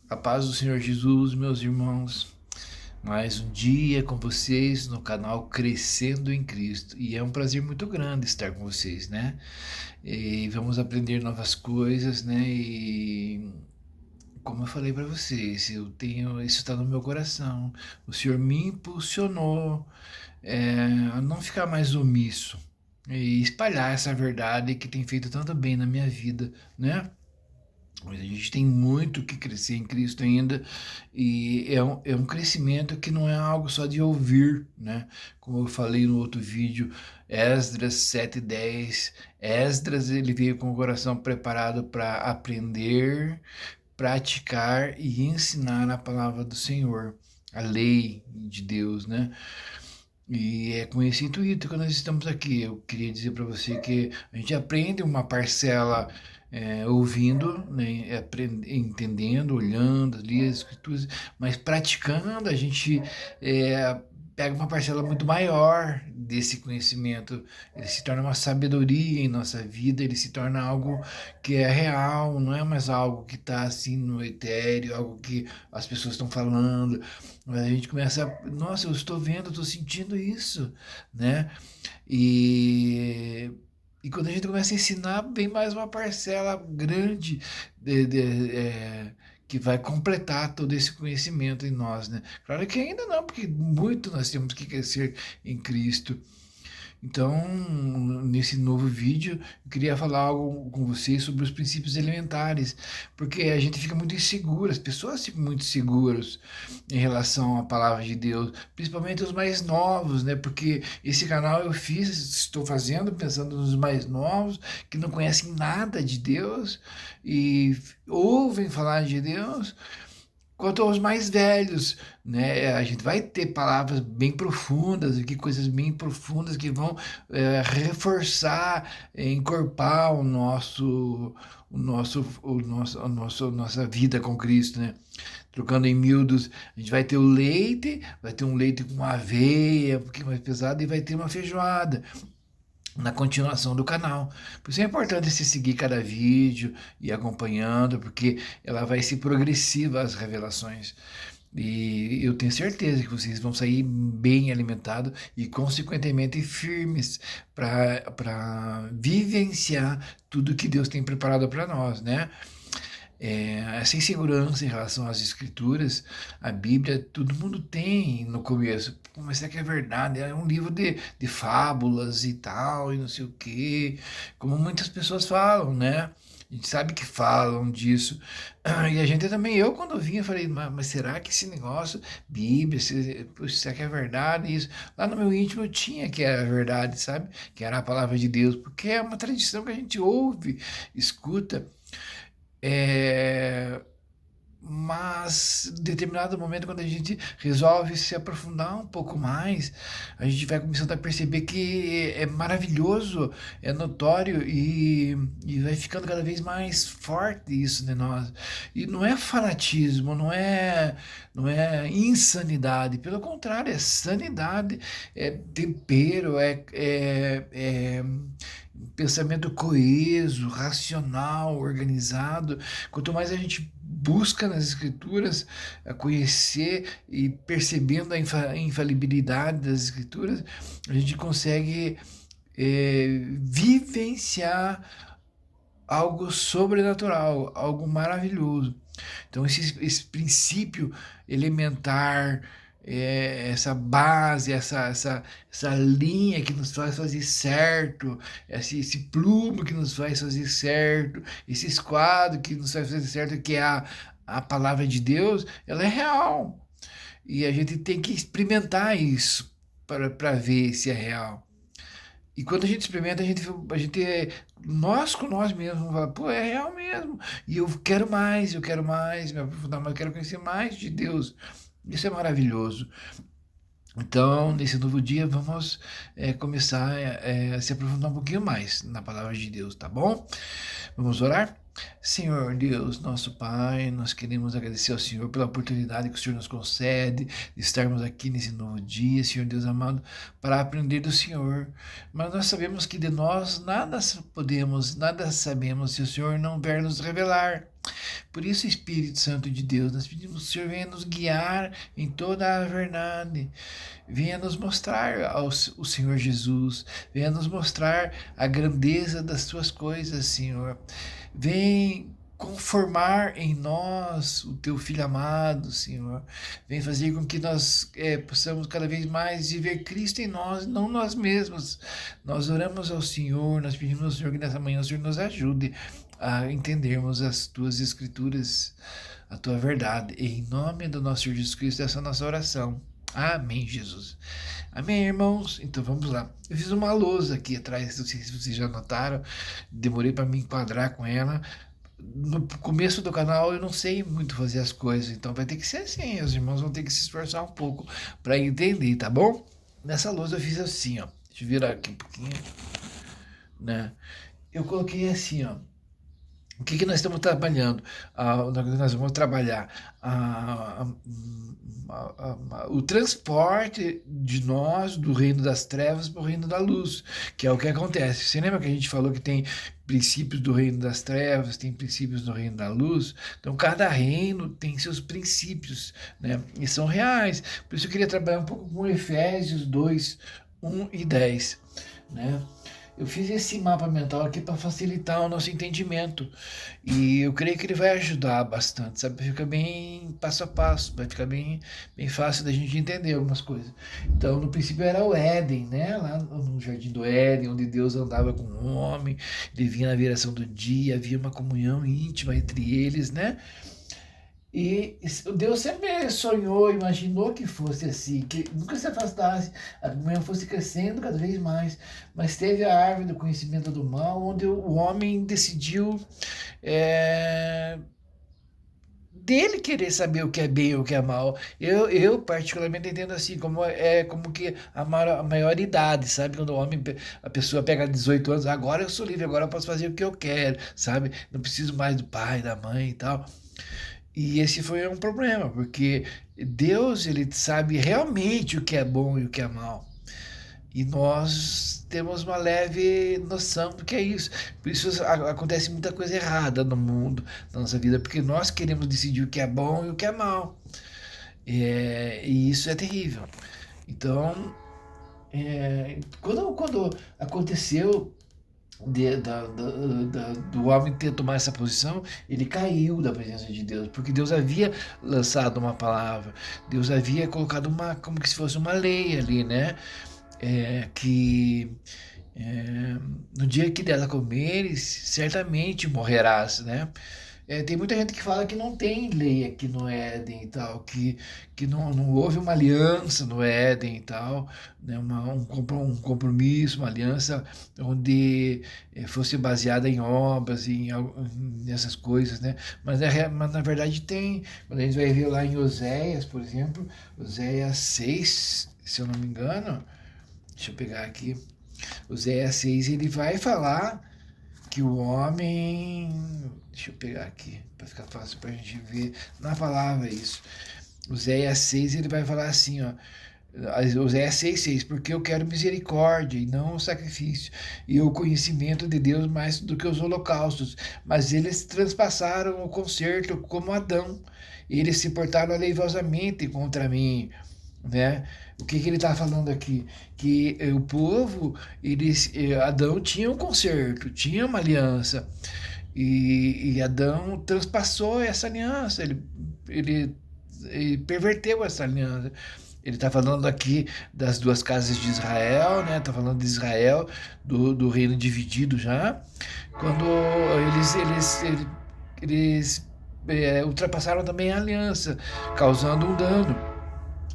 A paz do Senhor Jesus, meus irmãos. Mais um dia com vocês no canal Crescendo em Cristo. E é um prazer muito grande estar com vocês, né? E vamos aprender novas coisas, né? E como eu falei para vocês, isso está no meu coração. O Senhor me impulsionou a não ficar mais omisso e espalhar essa verdade que tem feito tanto bem na minha vida, né? Mas a gente tem muito que crescer em Cristo ainda, e é um crescimento que não é algo só de ouvir, né? Como eu falei no outro vídeo, Esdras 7:10, Esdras ele veio com o coração preparado para aprender, praticar e ensinar a palavra do Senhor, a lei de Deus, né? E é com esse intuito que nós estamos aqui. Eu queria dizer para você que a gente aprende uma parcela ouvindo, né, entendendo, olhando ali as escrituras, mas praticando a gente é, pega uma parcela muito maior desse conhecimento. Ele se torna uma sabedoria em nossa vida, ele se torna algo que é real, não é mais algo que está assim no etéreo, algo que as pessoas estão falando. Mas a gente começa, nossa, eu estou vendo, eu estou sentindo isso, né? E, e quando a gente começa a ensinar, vem mais uma parcela grande que vai completar todo esse conhecimento em nós, né? Claro que ainda não, porque muito nós temos que crescer em Cristo. Então, nesse novo vídeo, eu queria falar algo com vocês sobre os princípios elementares, porque a gente fica muito inseguro, as pessoas ficam muito seguras em relação à palavra de Deus, principalmente os mais novos, né? Porque esse canal eu fiz, estou fazendo pensando nos mais novos, que não conhecem nada de Deus e ouvem falar de Deus, quanto aos mais velhos, né? A gente vai ter palavras bem profundas aqui, coisas bem profundas que vão reforçar, encorpar nossa vida com Cristo, né? Trocando em miúdos, a gente vai ter o leite, vai ter um leite com aveia, um pouquinho mais pesado, e vai ter uma feijoada na continuação do canal. Por isso é importante você seguir cada vídeo e acompanhando, porque ela vai ser progressiva as revelações. E eu tenho certeza que vocês vão sair bem alimentados e, consequentemente, firmes para vivenciar tudo que Deus tem preparado para nós, né? Essa insegurança em relação às escrituras, a Bíblia, todo mundo tem no começo. Pô, mas será que é verdade? É um livro de fábulas e tal, e não sei o quê, como muitas pessoas falam, né? A gente sabe que falam disso. E a gente também, eu quando vinha, falei, mas será que esse negócio, Bíblia, será que é verdade isso? Lá no meu íntimo eu tinha que era verdade, sabe? Que era a palavra de Deus, porque é uma tradição que a gente ouve, escuta. É, mas em determinado momento, quando a gente resolve se aprofundar um pouco mais, a gente vai começando a perceber que é maravilhoso, é notório e vai ficando cada vez mais forte isso de nós. E não é fanatismo, não é insanidade, pelo contrário, é sanidade, é tempero, é pensamento coeso, racional, organizado. Quanto mais a gente busca nas escrituras a conhecer e percebendo a infalibilidade das escrituras, a gente consegue vivenciar algo sobrenatural, algo maravilhoso. Então esse princípio elementar, essa base, essa linha que nos faz fazer certo, esse plumo que nos faz fazer certo, esse esquadro que nos faz fazer certo, que é a palavra de Deus, ela é real. E a gente tem que experimentar isso para ver se é real. E quando a gente experimenta, nós com nós mesmos, fala, pô, é real mesmo. E eu quero mais, me aprofundar mais, eu quero conhecer mais de Deus. Isso é maravilhoso. Então, nesse novo dia, vamos começar a se aprofundar um pouquinho mais na palavra de Deus, tá bom? Vamos orar? Senhor Deus, nosso Pai, nós queremos agradecer ao Senhor pela oportunidade que o Senhor nos concede de estarmos aqui nesse novo dia, Senhor Deus amado, para aprender do Senhor. Mas nós sabemos que de nós nada podemos, nada sabemos se o Senhor não vier nos revelar. Por isso, Espírito Santo de Deus, nós pedimos que o Senhor venha nos guiar em toda a verdade, venha nos mostrar o Senhor Jesus, venha nos mostrar a grandeza das tuas coisas, Senhor. Vem conformar em nós o teu Filho amado, Senhor. Vem fazer com que nós possamos cada vez mais viver Cristo em nós, não nós mesmos. Nós oramos ao Senhor, nós pedimos ao Senhor que nessa manhã o Senhor nos ajude a entendermos as tuas escrituras, a tua verdade. Em nome do nosso Senhor Jesus Cristo, essa é a nossa oração. Amém, Jesus. Amém, irmãos? Então vamos lá. Eu fiz uma lousa aqui atrás, não sei se vocês já notaram, demorei para me enquadrar com ela. No começo do canal eu não sei muito fazer as coisas, então vai ter que ser assim, os irmãos vão ter que se esforçar um pouco para entender, tá bom? Nessa lousa eu fiz assim, ó. Deixa eu virar aqui um pouquinho, né? Eu coloquei assim, ó. O que nós estamos trabalhando? Nós vamos trabalhar o transporte de nós do reino das trevas para o reino da luz, que é o que acontece. Você lembra que a gente falou que tem princípios do reino das trevas, tem princípios do reino da luz? Então, cada reino tem seus princípios, né? E são reais. Por isso eu queria trabalhar um pouco com Efésios 2, 1 e 10, né? Eu fiz esse mapa mental aqui para facilitar o nosso entendimento. E eu creio que ele vai ajudar bastante, sabe? Fica bem passo a passo, vai ficar bem fácil da gente entender algumas coisas. Então, no princípio era o Éden, né? Lá no jardim do Éden, onde Deus andava com o homem, ele vinha na viração do dia, havia uma comunhão íntima entre eles, né? E Deus sempre sonhou, imaginou que fosse assim, que nunca se afastasse, a comunhão fosse crescendo cada vez mais. Mas teve a árvore do conhecimento do mal, onde o homem decidiu dele querer saber o que é bem e o que é mal. Eu particularmente entendo assim, como que a maioridade, sabe? Quando o homem, a pessoa pega 18 anos, agora eu sou livre, agora eu posso fazer o que eu quero, sabe? Não preciso mais do pai, da mãe e tal. E esse foi um problema, porque Deus, ele sabe realmente o que é bom e o que é mal. E nós temos uma leve noção do que é isso. Por isso acontece muita coisa errada no mundo, na nossa vida, porque nós queremos decidir o que é bom e o que é mal. E isso é terrível. Então, quando aconteceu do homem ter tomado essa posição, ele caiu da presença de Deus, porque Deus havia lançado uma palavra, Deus havia colocado como que se fosse uma lei ali, né? Que no dia que dela comeres, certamente morrerás, né? Tem muita gente que fala que não tem lei aqui no Éden e tal, que não houve uma aliança no Éden e tal, né, um compromisso, uma aliança onde fosse baseada em obras, nessas coisas, né? Mas na verdade tem, quando a gente vai ver lá em Oséias, por exemplo, Oséias 6, se eu não me engano, deixa eu pegar aqui, Oséias 6, ele vai falar que o homem, deixa eu pegar aqui para ficar fácil para a gente ver na palavra isso. Oséias 6, ele vai falar assim, ó, Oséias 6, porque eu quero misericórdia e não o sacrifício, e o conhecimento de Deus mais do que os holocaustos. Mas eles transpassaram o concerto como Adão, eles se portaram aleivosamente contra mim, né? O que ele está falando aqui? Que o povo, Adão tinha um concerto, tinha uma aliança, e Adão transpassou essa aliança, ele perverteu essa aliança. Ele está falando aqui das duas casas de Israel, né? Está falando de Israel, do reino dividido já, quando eles ultrapassaram também a aliança, causando um dano.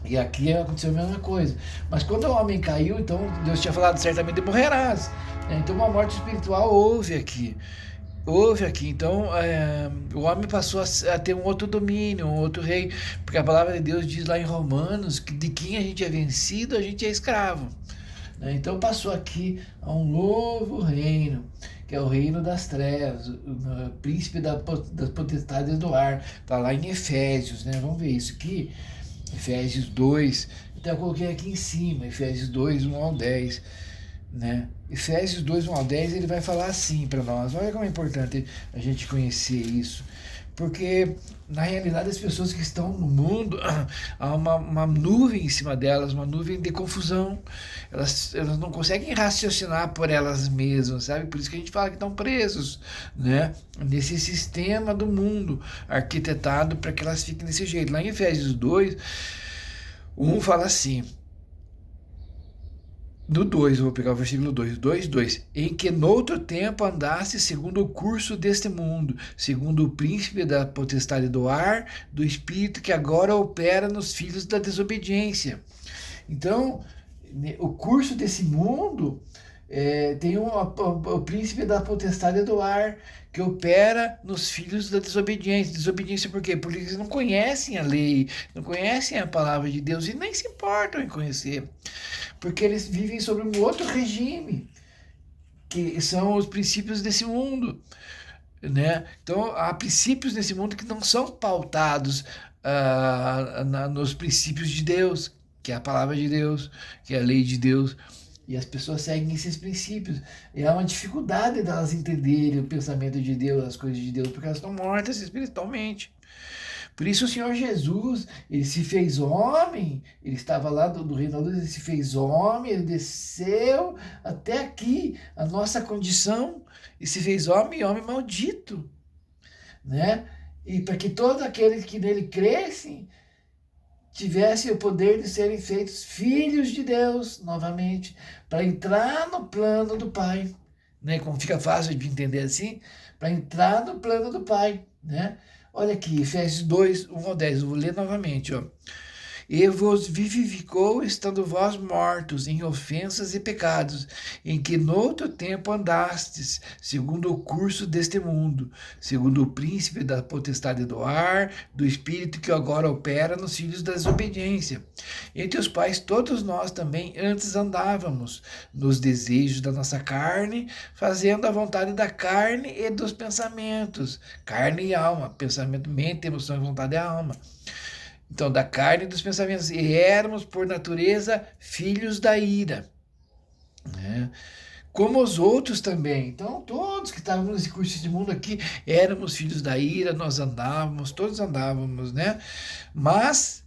E aqui aconteceu a mesma coisa. Mas quando o homem caiu, então Deus tinha falado certamente morrerás. Então uma morte espiritual houve aqui. Houve aqui. Então o homem passou a ter um outro domínio, um outro rei. Porque a palavra de Deus diz lá em Romanos que de quem a gente é vencido, a gente é escravo. Então passou aqui a um novo reino, que é o reino das trevas, o príncipe das potestades do ar. Está lá em Efésios, né? Vamos ver isso aqui. Efésios 2, então eu coloquei aqui em cima, Efésios 2, 1 ao 10, né? Efésios 2, 1 ao 10, ele vai falar assim para nós. Olha como é importante a gente conhecer isso. Porque, na realidade, as pessoas que estão no mundo, há uma nuvem em cima delas, uma nuvem de confusão. Elas não conseguem raciocinar por elas mesmas, sabe? Por isso que a gente fala que estão presos, né? Nesse sistema do mundo, arquitetado para que elas fiquem desse jeito. Lá em Efésios 2, 1 fala assim... No 2, eu vou pegar o versículo 2, 2, em que noutro tempo andaste segundo o curso deste mundo, segundo o príncipe da potestade do ar, do espírito que agora opera nos filhos da desobediência. Então, o curso desse mundo tem o príncipe da potestade do ar, que opera nos filhos da desobediência. Desobediência por quê? Porque eles não conhecem a lei, não conhecem a palavra de Deus e nem se importam em conhecer. Porque eles vivem sobre um outro regime, que são os princípios desse mundo, né? Então, há princípios nesse mundo que não são pautados nos princípios de Deus, que é a palavra de Deus, que é a lei de Deus. E as pessoas seguem esses princípios. E há uma dificuldade delas entenderem o pensamento de Deus, as coisas de Deus, porque elas estão mortas espiritualmente. Por isso o Senhor Jesus, ele se fez homem, ele estava lá do reino da luz, ele se fez homem, ele desceu até aqui, a nossa condição, e se fez homem e homem maldito, né? E para que todos aqueles que nele crescem tivessem o poder de serem feitos filhos de Deus novamente, para entrar no plano do Pai, né? Como fica fácil de entender assim, para entrar no plano do Pai, né? Olha aqui, Efésios 2, 1 ao 10, eu vou ler novamente, ó. E vos vivificou, estando vós mortos em ofensas e pecados, em que noutro tempo andastes, segundo o curso deste mundo, segundo o príncipe da potestade do ar, do espírito que agora opera nos filhos da desobediência. Entre os quais todos nós também antes andávamos, nos desejos da nossa carne, fazendo a vontade da carne e dos pensamentos. Carne e alma, pensamento, mente, emoção, vontade e alma. Então, da carne e dos pensamentos. E éramos, por natureza, filhos da ira, né? Como os outros também. Então, todos que estavam nesse curso de mundo aqui, éramos filhos da ira, nós andávamos, todos andávamos, né? Mas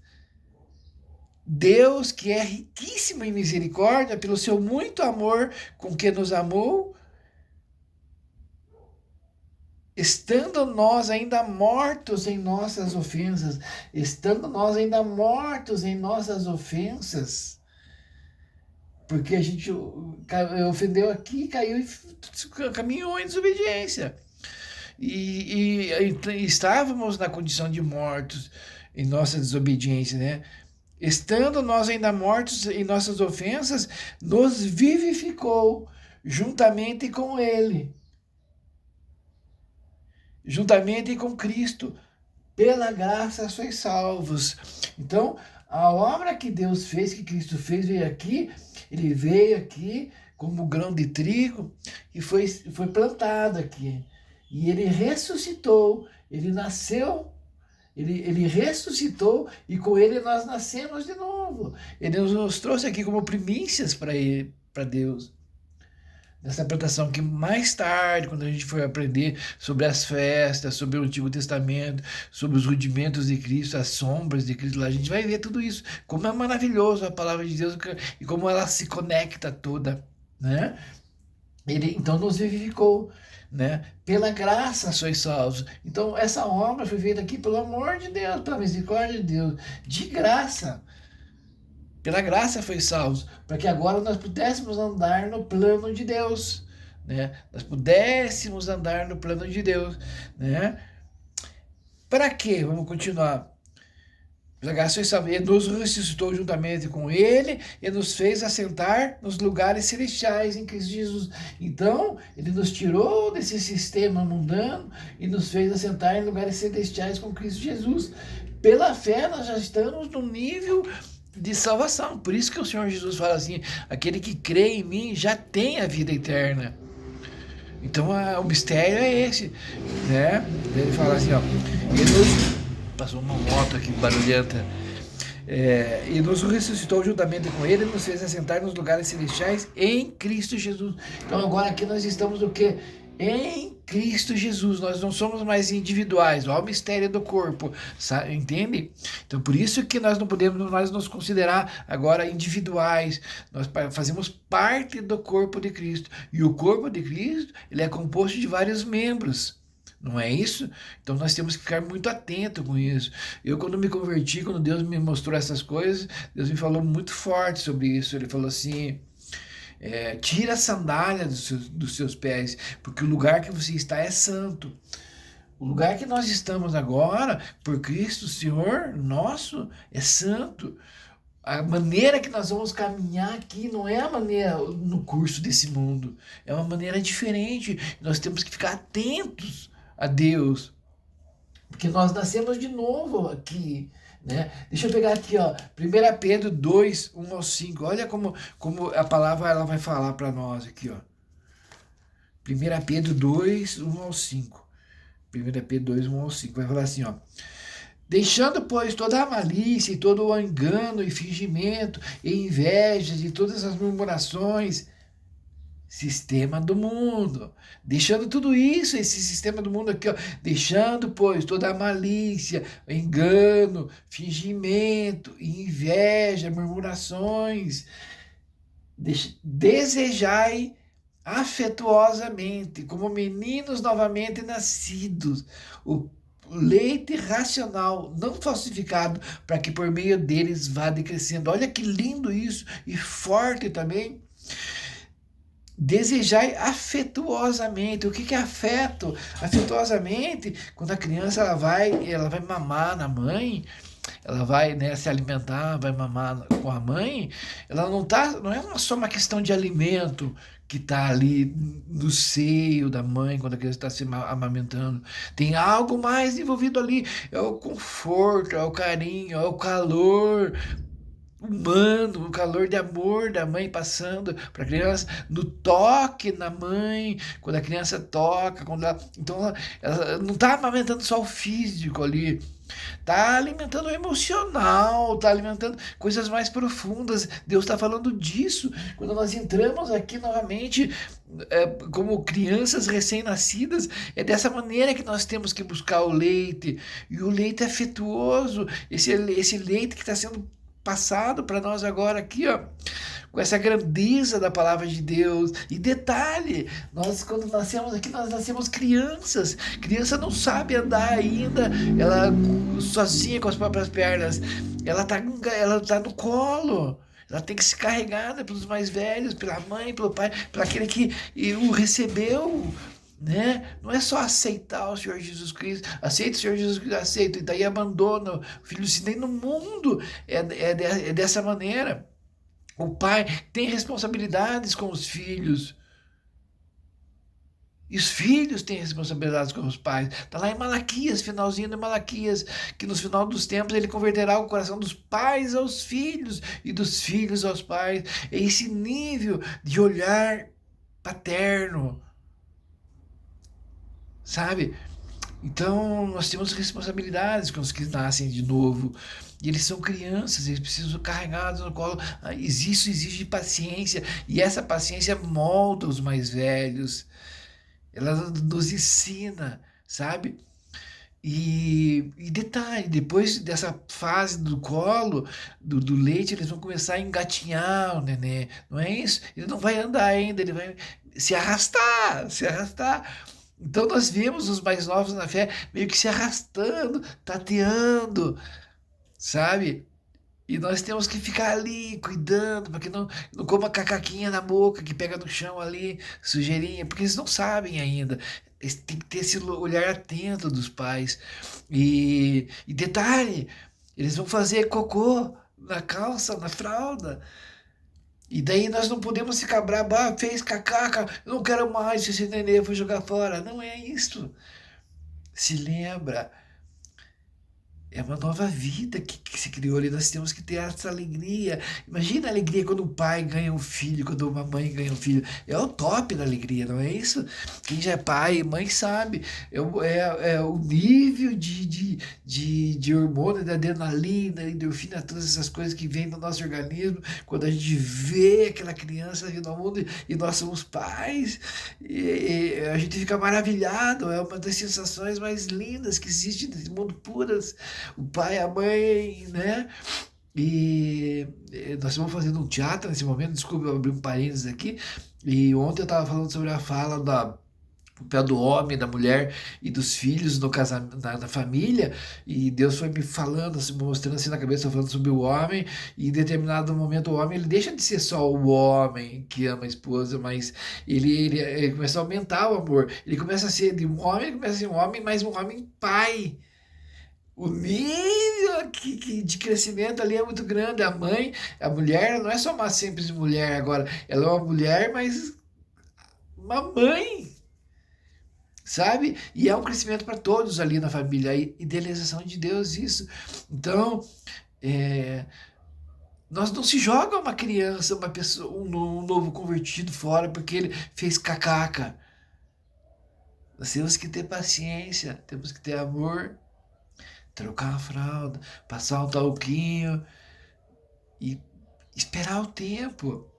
Deus, que é riquíssimo em misericórdia, pelo seu muito amor com que nos amou, estando nós ainda mortos em nossas ofensas, porque a gente ofendeu aqui, caiu e caminhou em desobediência. E estávamos na condição de mortos em nossa desobediência, né? Estando nós ainda mortos em nossas ofensas, nos vivificou juntamente com Ele. Juntamente com Cristo, pela graça sois salvos. Então, a obra que Deus fez, que Cristo fez, ele veio aqui como grão de trigo e foi plantado aqui. E ele ressuscitou, ele nasceu, ele ressuscitou e com ele nós nascemos de novo. Ele nos trouxe aqui como primícias para Deus. Nessa plantação que mais tarde, quando a gente for aprender sobre as festas, sobre o Antigo Testamento, sobre os rudimentos de Cristo, as sombras de Cristo, lá a gente vai ver tudo isso, como é maravilhoso a palavra de Deus e como ela se conecta toda, né? Ele então nos vivificou, né? Pela graça sois salvos. Então essa obra foi feita aqui pelo amor de Deus, pela misericórdia de Deus, de graça. Pela graça foi salvos, para que agora nós pudéssemos andar no plano de Deus, né? Nós pudéssemos andar no plano de Deus, né? Para quê? Vamos continuar. Pela graça foi salvos. Ele nos ressuscitou juntamente com Ele e nos fez assentar nos lugares celestiais em Cristo Jesus. Então, Ele nos tirou desse sistema mundano e nos fez assentar em lugares celestiais com Cristo Jesus. Pela fé, nós já estamos no nível de salvação. Por isso que o Senhor Jesus fala assim, aquele que crê em mim já tem a vida eterna. Então o mistério é esse, né? Ele fala assim, ó, ele nos... Passou uma moto aqui barulhenta. E nos ressuscitou juntamente com ele e nos fez assentar nos lugares celestiais em Cristo Jesus. Então agora aqui nós estamos o quê? Em Cristo Jesus. Nós não somos mais individuais. Olha o mistério do corpo, sabe? Entende? Então por isso que nós não podemos mais nos considerar agora individuais. Nós fazemos parte do corpo de Cristo. E o corpo de Cristo, ele é composto de vários membros. Não é isso? Então nós temos que ficar muito atento com isso. Eu, quando me converti, quando Deus me mostrou essas coisas, Deus me falou muito forte sobre isso. Ele falou assim: tira a sandália dos seus pés, porque o lugar que você está é santo. O lugar que nós estamos agora, por Cristo, Senhor nosso, é santo. A maneira que nós vamos caminhar aqui não é a maneira no curso desse mundo, é uma maneira diferente. Nós temos que ficar atentos a Deus, porque nós nascemos de novo aqui, né? Deixa eu pegar aqui, ó, 1 Pedro 2, 1 ao 5. Olha como a palavra ela vai falar para nós aqui, ó. 1 Pedro 2, 1 ao 5. 1 Pedro 2, 1 ao 5. Vai falar assim, ó. Deixando, pois, toda a malícia e todo o engano e fingimento e invejas e todas as murmurações, sistema do mundo. Deixando tudo isso, esse sistema do mundo aqui, ó. Deixando, pois, toda a malícia, engano, fingimento, inveja, murmurações. Desejai afetuosamente, como meninos novamente nascidos, o leite racional, não falsificado, para que por meio deles vá decrescendo. Olha que lindo isso, e forte também. Desejai afetuosamente. O que é afeto? Afetuosamente, quando a criança ela vai mamar na mãe, ela vai, né, se alimentar, vai mamar com a mãe, ela não é só uma questão de alimento que está ali no seio da mãe quando a criança está se amamentando. Tem algo mais envolvido ali. É o conforto, é o carinho, é o calor humano, o calor de amor da mãe passando para a criança, no toque na mãe, quando a criança toca, então ela não está amamentando só o físico ali, está alimentando o emocional, está alimentando coisas mais profundas. Deus está falando disso quando nós entramos aqui novamente, como crianças recém-nascidas. É dessa maneira que nós temos que buscar o leite, e o leite é afetuoso, esse leite que está sendo passado para nós agora aqui, ó, com essa grandeza da palavra de Deus. E detalhe, nós quando nascemos aqui, nós nascemos crianças. Criança não sabe andar ainda, ela sozinha com as próprias pernas, ela tá no colo. Ela tem que ser carregada pelos mais velhos, pela mãe, pelo pai, por aquele que o recebeu, né? Não é só aceitar o Senhor Jesus Cristo, aceita o Senhor Jesus Cristo, aceita, e daí abandona o filho. Se nem no mundo é dessa maneira. O pai tem responsabilidades com os filhos, e os filhos têm responsabilidades com os pais. Está lá em Malaquias, finalzinho de Malaquias, que no final dos tempos ele converterá o coração dos pais aos filhos e dos filhos aos pais. É esse nível de olhar paterno, sabe? Então nós temos responsabilidades com os que nascem de novo. E eles são crianças, eles precisam ser carregados no colo. Isso exige paciência. E essa paciência molda os mais velhos. Ela nos ensina, sabe? E detalhe, depois dessa fase do colo, do leite, eles vão começar a engatinhar o nenê. Não é isso? Ele não vai andar ainda, ele vai se arrastar, se arrastar. Então nós vemos os mais novos na fé meio que se arrastando, tateando, sabe? E nós temos que ficar ali cuidando para que não coma cacaquinha na boca que pega no chão ali, sujeirinha, porque eles não sabem ainda. Eles têm que ter esse olhar atento dos pais. E detalhe, eles vão fazer cocô na calça, na fralda. E daí nós não podemos ficar bravo, fez cacaca, eu não quero mais esse nenê, vou jogar fora. Não é isso. Se lembra, é uma nova vida que se criou ali, nós temos que ter essa alegria. Imagina a alegria quando um pai ganha um filho, quando uma mãe ganha um filho. É o top da alegria, não é isso? Quem já é pai e mãe sabe. É o nível de hormônio, de adrenalina, endorfina, todas essas coisas que vêm do nosso organismo, quando a gente vê aquela criança vindo ao mundo e nós somos pais, e a gente fica maravilhado, é uma das sensações mais lindas que existe nesse mundo, puras, o pai, a mãe, né? E nós estamos fazendo um teatro nesse momento, desculpa, eu abri um parênteses aqui, e ontem eu estava falando sobre a fala da o papel do homem, da mulher e dos filhos no casamento, na família, e Deus foi me falando, assim, mostrando assim na cabeça, falando sobre o homem, e em determinado momento o homem ele deixa de ser só o homem que ama a esposa, mas ele começa a aumentar o amor, ele começa a ser de um homem, ele começa a ser um homem, mas um homem pai. O nível de crescimento ali é muito grande. A mãe, a mulher, não é só uma simples mulher agora, ela é uma mulher, mas uma mãe, sabe? E é um crescimento para todos ali na família, a idealização de Deus, isso. Então, é, nós não se joga uma criança, uma pessoa, um novo convertido fora porque ele fez cacaca. Nós temos que ter paciência, temos que ter amor, trocar a fralda, passar um talquinho e esperar o tempo.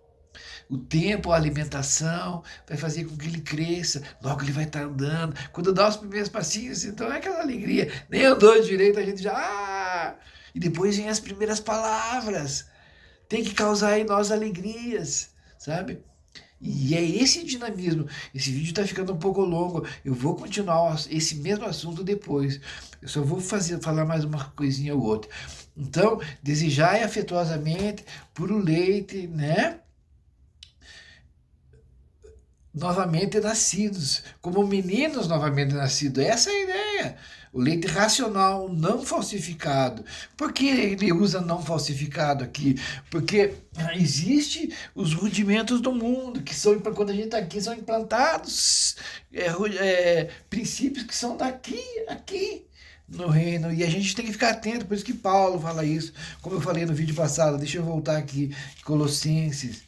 O tempo, a alimentação, vai fazer com que ele cresça. Logo ele vai estar andando. Quando dá os primeiros passinhos, então é aquela alegria. Nem andou direito, a gente já. E depois vem as primeiras palavras. Tem que causar em nós alegrias, sabe? E é esse dinamismo. Esse vídeo está ficando um pouco longo. Eu vou continuar esse mesmo assunto depois. Eu só vou falar mais uma coisinha ou outra. Então, desejai afetuosamente por o leite, né? Novamente nascidos, como meninos novamente nascidos. Essa é a ideia. O leite racional, não falsificado. Por que ele usa não falsificado aqui? Porque existe os rudimentos do mundo, que são, quando a gente está aqui, são implantados princípios que são daqui, aqui no reino. E a gente tem que ficar atento, por isso que Paulo fala isso. Como eu falei no vídeo passado, deixa eu voltar aqui, Colossenses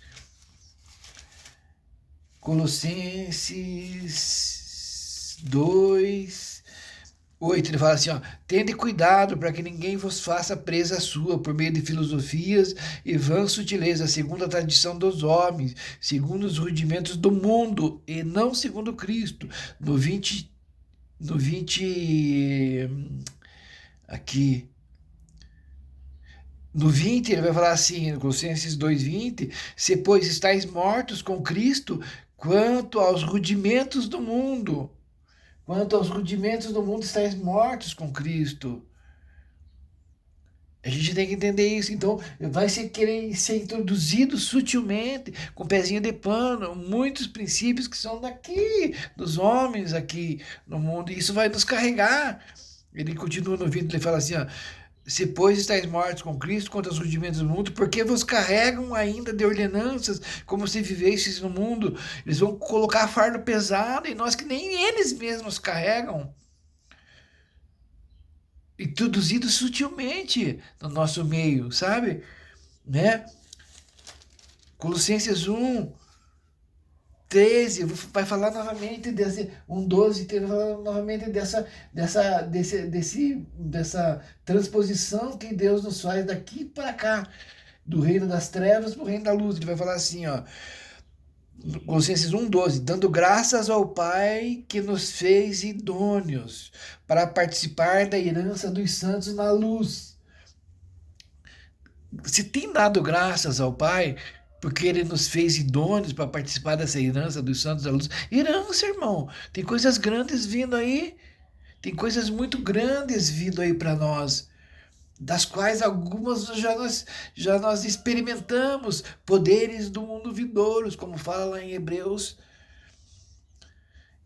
2:8, ele fala assim, ó, tende cuidado para que ninguém vos faça presa sua por meio de filosofias e vãs sutilezas, segundo a tradição dos homens, segundo os rudimentos do mundo, e não segundo Cristo. Aqui, no 20, ele vai falar assim, em Colossenses 2:20, se pois estáis mortos com Cristo, quanto aos rudimentos do mundo. Quanto aos rudimentos do mundo, estáis mortos com Cristo. A gente tem que entender isso. Então, vai querer ser introduzido sutilmente, com pezinho de pano, muitos princípios que são daqui, dos homens aqui no mundo. E isso vai nos carregar. Ele continua no 20, ele fala assim, ó, se, pois, estáis mortos com Cristo contra os rudimentos do mundo, porque vos carregam ainda de ordenanças, como se vivesseis no mundo. Eles vão colocar fardo pesado em nós que nem eles mesmos carregam. Introduzido sutilmente no nosso meio, sabe? Né? Colossenses 1:13 vai falar novamente desse 1:12, vai falar novamente dessa transposição que Deus nos faz daqui para cá, do reino das trevas para o reino da luz. Ele vai falar assim, ó, Colossenses 1:12, dando graças ao Pai que nos fez idôneos para participar da herança dos santos na luz. Se tem dado graças ao Pai, porque Ele nos fez idôneos para participar dessa herança dos santos da luz. Herança, irmão. Tem coisas grandes vindo aí. Tem coisas muito grandes vindo aí para nós, das quais algumas já nós experimentamos, poderes do mundo vindouros, como fala lá em Hebreus.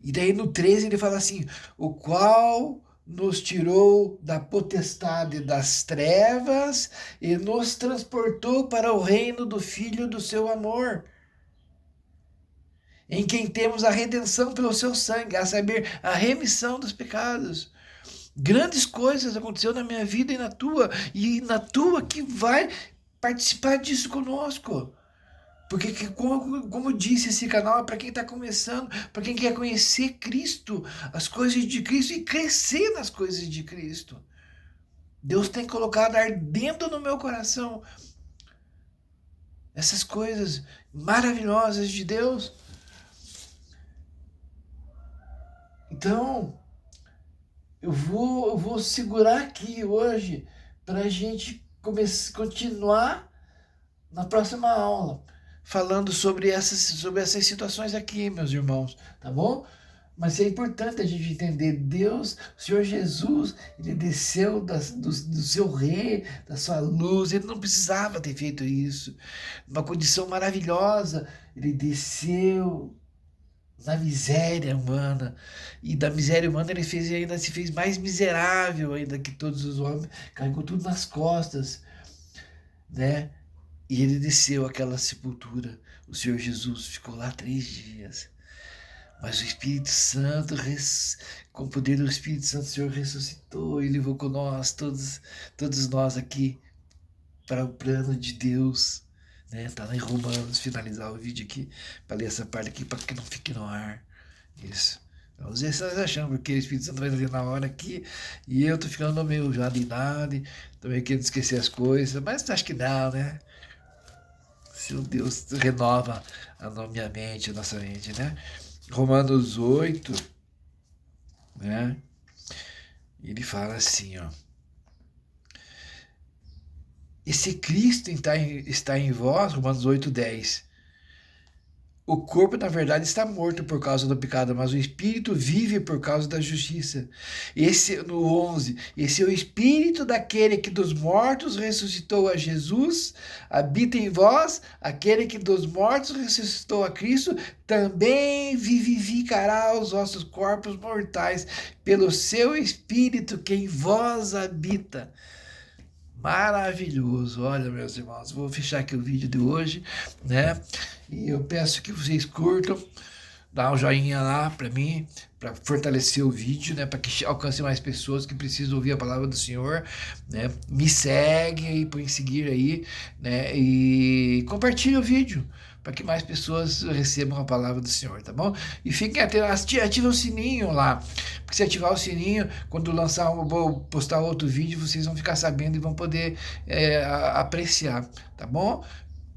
E daí no 13 ele fala assim, o qual nos tirou da potestade das trevas e nos transportou para o reino do Filho do seu amor, em quem temos a redenção pelo seu sangue, a saber, a remissão dos pecados. Grandes coisas aconteceram na minha vida e na tua que vai participar disso conosco. Porque, como eu disse, esse canal é para quem está começando, para quem quer conhecer Cristo, as coisas de Cristo e crescer nas coisas de Cristo. Deus tem colocado ardendo no meu coração essas coisas maravilhosas de Deus. Então, eu vou segurar aqui hoje para a gente continuar na próxima aula, falando sobre essas situações aqui, meus irmãos, tá bom? Mas é importante a gente entender, Deus, o Senhor Jesus, Ele desceu do seu rei, da sua luz, Ele não precisava ter feito isso. Uma condição maravilhosa, Ele desceu na miséria humana, e da miséria humana Ele ainda se fez mais miserável ainda que todos os homens, carregou tudo nas costas, né? E Ele desceu àquela sepultura, o Senhor Jesus ficou lá 3 dias. Mas o Espírito Santo, com o poder do Espírito Santo, o Senhor ressuscitou e levou com nós, todos nós aqui, para o plano de Deus. Né? Tá lá em Romanos, finalizar o vídeo aqui, para ler essa parte aqui, para que não fique no ar. Isso. Então, às vezes nós achamos que o Espírito Santo vai ler na hora aqui, e eu tô ficando meio já de idade, tô meio querendo esquecer as coisas, mas acho que não, né? Se o Deus renova a minha mente, a nossa mente, né? Romanos 8, né? Ele fala assim, ó. E se Cristo está em vós, Romanos 8, 10. O corpo, na verdade, está morto por causa do pecado, mas o espírito vive por causa da justiça. No 11, esse é o espírito daquele que dos mortos ressuscitou a Jesus, habita em vós, aquele que dos mortos ressuscitou a Cristo, também vivificará os vossos corpos mortais, pelo seu espírito que em vós habita. Maravilhoso, olha, meus irmãos, vou fechar aqui o vídeo de hoje, né? E eu peço que vocês curtam, dá um joinha lá para mim, para fortalecer o vídeo, né? Para que alcance mais pessoas que precisam ouvir a palavra do Senhor, né? Me segue aí, põe em seguir aí, né? E compartilha o vídeo, para que mais pessoas recebam a palavra do Senhor, tá bom? E fiquem atentos, ativa o sininho lá, porque se ativar o sininho, quando vou postar outro vídeo, vocês vão ficar sabendo e vão poder apreciar, tá bom?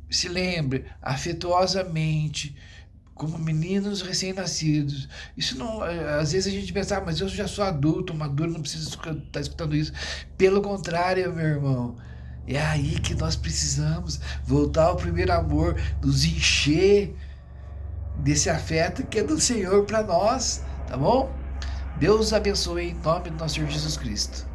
Se lembre, afetuosamente, como meninos recém-nascidos. Isso não, às vezes a gente pensa, mas eu já sou adulto, maduro, não preciso estar escutando isso. Pelo contrário, meu irmão, é aí que nós precisamos voltar ao primeiro amor, nos encher desse afeto que é do Senhor para nós, tá bom? Deus abençoe em nome do nosso Senhor Jesus Cristo.